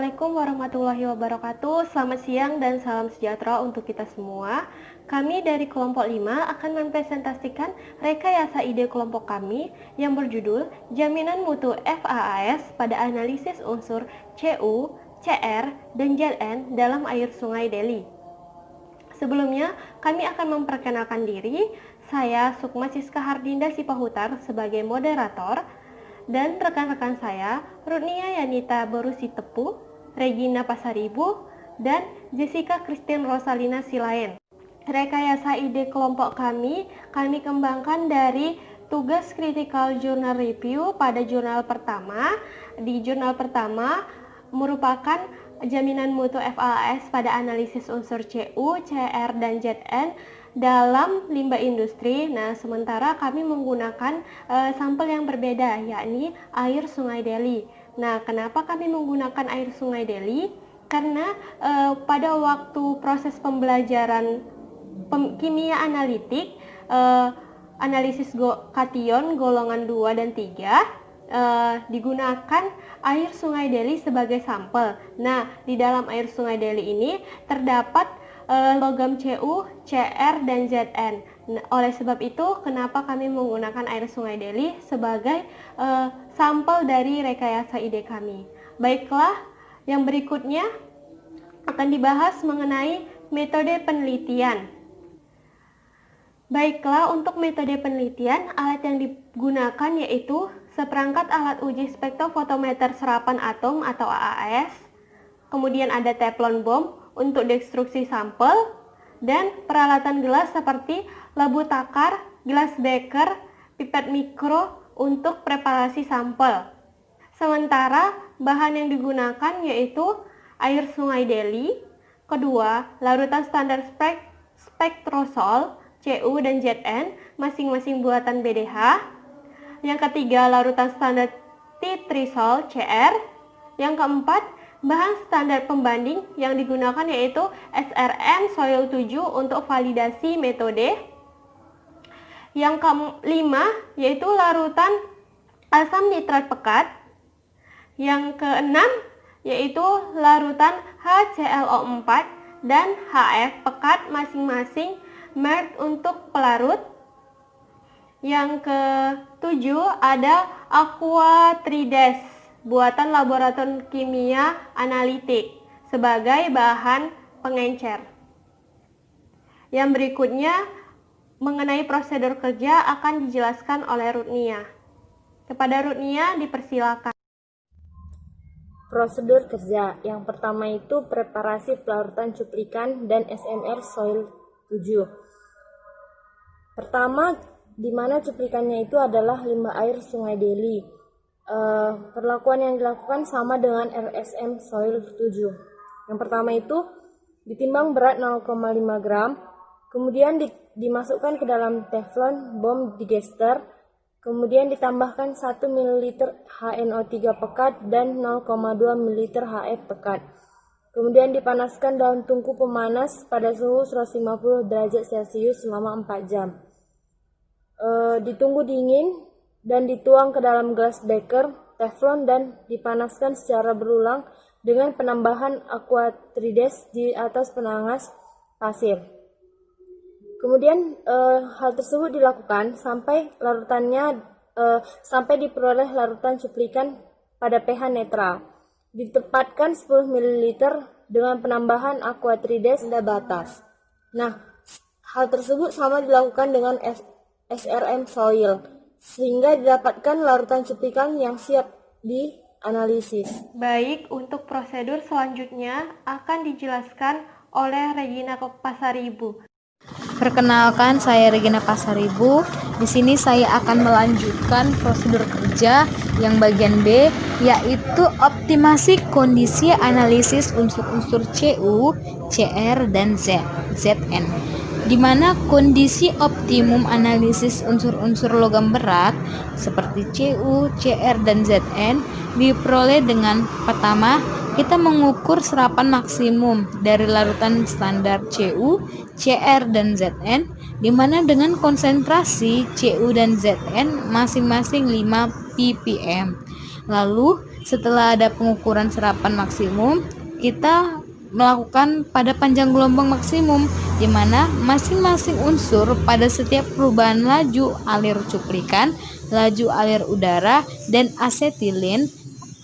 Assalamualaikum warahmatullahi wabarakatuh. Selamat siang dan salam sejahtera untuk kita semua. Kami dari kelompok 5 akan mempresentasikan rekayasa ide kelompok kami yang berjudul Jaminan Mutu FAAS pada analisis unsur CU, CR, dan ZN dalam air Sungai Deli. Sebelumnya, kami akan memperkenalkan diri. Saya Sukma Siska Hardinda Sipahutar sebagai moderator, dan rekan-rekan saya, Rutnia Yanita Borusi Tepu, Regina Pasaribu, dan Jessica Christine Rosalina Silaen. Rekayasa ide kelompok kami kembangkan dari tugas critical journal review pada jurnal pertama. Di jurnal pertama merupakan jaminan mutu FAAS pada analisis unsur CU, CR, dan ZN dalam limbah industri. Nah, sementara kami menggunakan sampel yang berbeda, yakni air Sungai Deli. Nah, kenapa kami menggunakan air Sungai Deli? Karena pada waktu proses pembelajaran kimia analitik, analisis kation golongan 2 dan 3, digunakan air Sungai Deli sebagai sampel. Nah, di dalam air Sungai Deli ini terdapat logam CU, CR, dan ZN. Oleh sebab itu, kenapa kami menggunakan air Sungai Deli sebagai sampel dari rekayasa ide kami. Baiklah, yang berikutnya akan dibahas mengenai metode penelitian. Baiklah, untuk metode penelitian, alat yang digunakan yaitu seperangkat alat uji spektrofotometer serapan atom atau AAS, kemudian ada teflon bom untuk destruksi sampel, dan peralatan gelas seperti labu takar, gelas beker, pipet mikro untuk preparasi sampel. Sementara bahan yang digunakan yaitu air Sungai Deli, kedua larutan standar spektrosol CU dan ZN masing-masing buatan BDH, yang ketiga larutan standar titrisol CR, yang keempat bahan standar pembanding yang digunakan yaitu SRM Soil 7 untuk validasi metode. Yang kelima yaitu larutan asam nitrat pekat. Yang keenam yaitu larutan HClO4 dan HF pekat masing-masing merek untuk pelarut. Yang ketujuh ada Aqua Trides buatan laboratorium kimia analitik sebagai bahan pengencer. Yang berikutnya mengenai prosedur kerja akan dijelaskan oleh Rutnia. Kepada Rutnia dipersilakan. Prosedur kerja yang pertama itu preparasi pelarutan cuplikan dan SMR Soil 7. Pertama, di mana cuplikannya itu adalah limbah air Sungai Deli. Perlakuan yang dilakukan sama dengan RSM Soil 7. Yang pertama itu ditimbang berat 0,5 gram, kemudian dimasukkan ke dalam teflon bom digester, kemudian ditambahkan 1 ml HNO3 pekat dan 0,2 ml HF pekat. Kemudian dipanaskan dalam tungku pemanas pada suhu 150 derajat Celcius selama 4 jam. Ditunggu dingin dan dituang ke dalam gelas beker teflon dan dipanaskan secara berulang dengan penambahan aqua trides di atas penangas pasir. Kemudian hal tersebut dilakukan sampai sampai diperoleh larutan cuplikan pada pH netral. Ditempatkan 10 ml dengan penambahan aqua trides pada batas. Nah, hal tersebut sama dilakukan dengan SRM soil, sehingga didapatkan larutan cuplikan yang siap dianalisis. Baik, untuk prosedur selanjutnya akan dijelaskan oleh Regina Pasaribu. Perkenalkan, saya Regina Pasaribu. Di sini saya akan melanjutkan prosedur kerja yang bagian B, yaitu optimasi kondisi analisis unsur-unsur CU, CR, dan ZN. Di mana kondisi optimum analisis unsur-unsur logam berat seperti CU, CR, dan ZN diperoleh dengan pertama, kita mengukur serapan maksimum dari larutan standar CU, CR, dan ZN, di mana dengan konsentrasi CU dan ZN masing-masing 5 ppm. Lalu Setelah ada pengukuran serapan maksimum, kita melakukan pada panjang gelombang maksimum, di mana masing-masing unsur pada setiap perubahan laju alir cuplikan, laju alir udara, dan asetilin,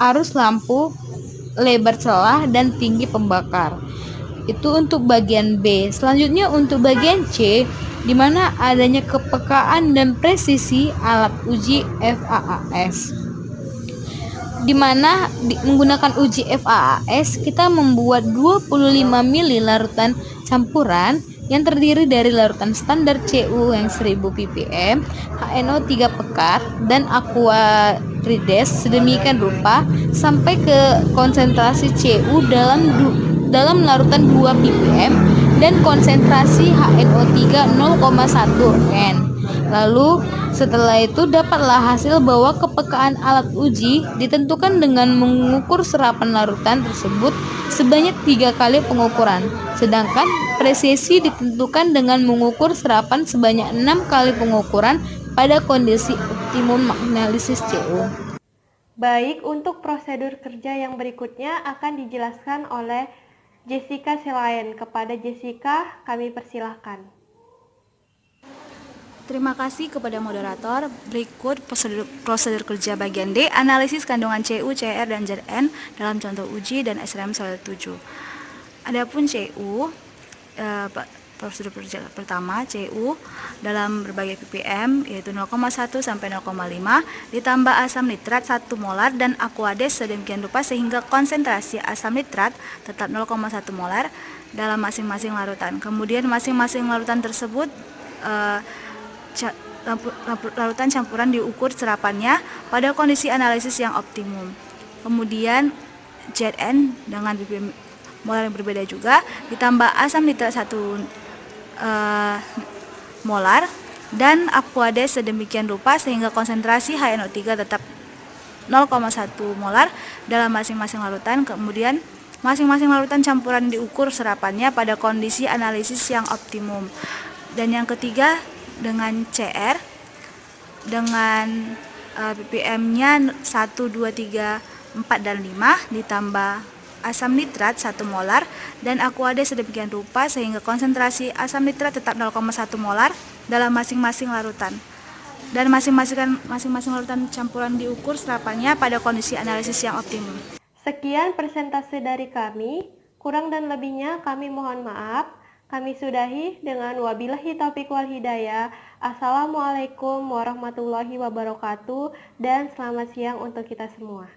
arus lampu, lebar celah, dan tinggi pembakar. Itu untuk bagian B. Selanjutnya untuk bagian C, di mana adanya kepekaan dan presisi alat uji FAAS. Di mana menggunakan uji FAAS kita membuat 25 mili larutan campuran yang terdiri dari larutan standar CU yang 1000 ppm, HNO3 pekat, dan aqua rides sedemikian rupa sampai ke konsentrasi CU dalam larutan 2 ppm dan konsentrasi HNO3 0,1 N. Lalu setelah itu dapatlah hasil bahwa kepekaan alat uji ditentukan dengan mengukur serapan larutan tersebut sebanyak 3 kali pengukuran, sedangkan presisi ditentukan dengan mengukur serapan sebanyak 6 kali pengukuran pada kondisi optimum analisis CU. Baik, untuk prosedur kerja yang berikutnya akan dijelaskan oleh Jessica Selain. Kepada Jessica, kami persilahkan. Terima kasih kepada moderator. Berikut prosedur kerja bagian D, analisis kandungan CU, CR, dan ZN dalam contoh uji dan SRM soil 7. Adapun CU, prosedur kerja pertama, CU dalam berbagai ppm yaitu 0,1 sampai 0,5 ditambah asam nitrat 1 molar dan aquades sedemikian rupa sehingga konsentrasi asam nitrat tetap 0,1 molar dalam masing-masing larutan. Kemudian masing-masing larutan tersebut larutan campuran diukur serapannya pada kondisi analisis yang optimum. Kemudian ZN dengan ppm molar yang berbeda juga ditambah asam nitrat 1 molar dan aquades sedemikian rupa sehingga konsentrasi HNO3 tetap 0,1 molar dalam masing-masing larutan. Kemudian masing-masing larutan campuran diukur serapannya pada kondisi analisis yang optimum. Dan yang ketiga dengan CR dengan ppm-nya 1, 2, 3, 4, dan 5 ditambah asam nitrat 1 molar dan aquades sedemikian rupa sehingga konsentrasi asam nitrat tetap 0,1 molar dalam masing-masing larutan. Dan masing-masing larutan campuran diukur serapannya pada kondisi analisis yang optimum. Sekian persentase dari kami. Kurang dan lebihnya kami mohon maaf. Kami sudahi dengan wabillahi taufiq wal hidayah. Assalamualaikum warahmatullahi wabarakatuh dan selamat siang untuk kita semua.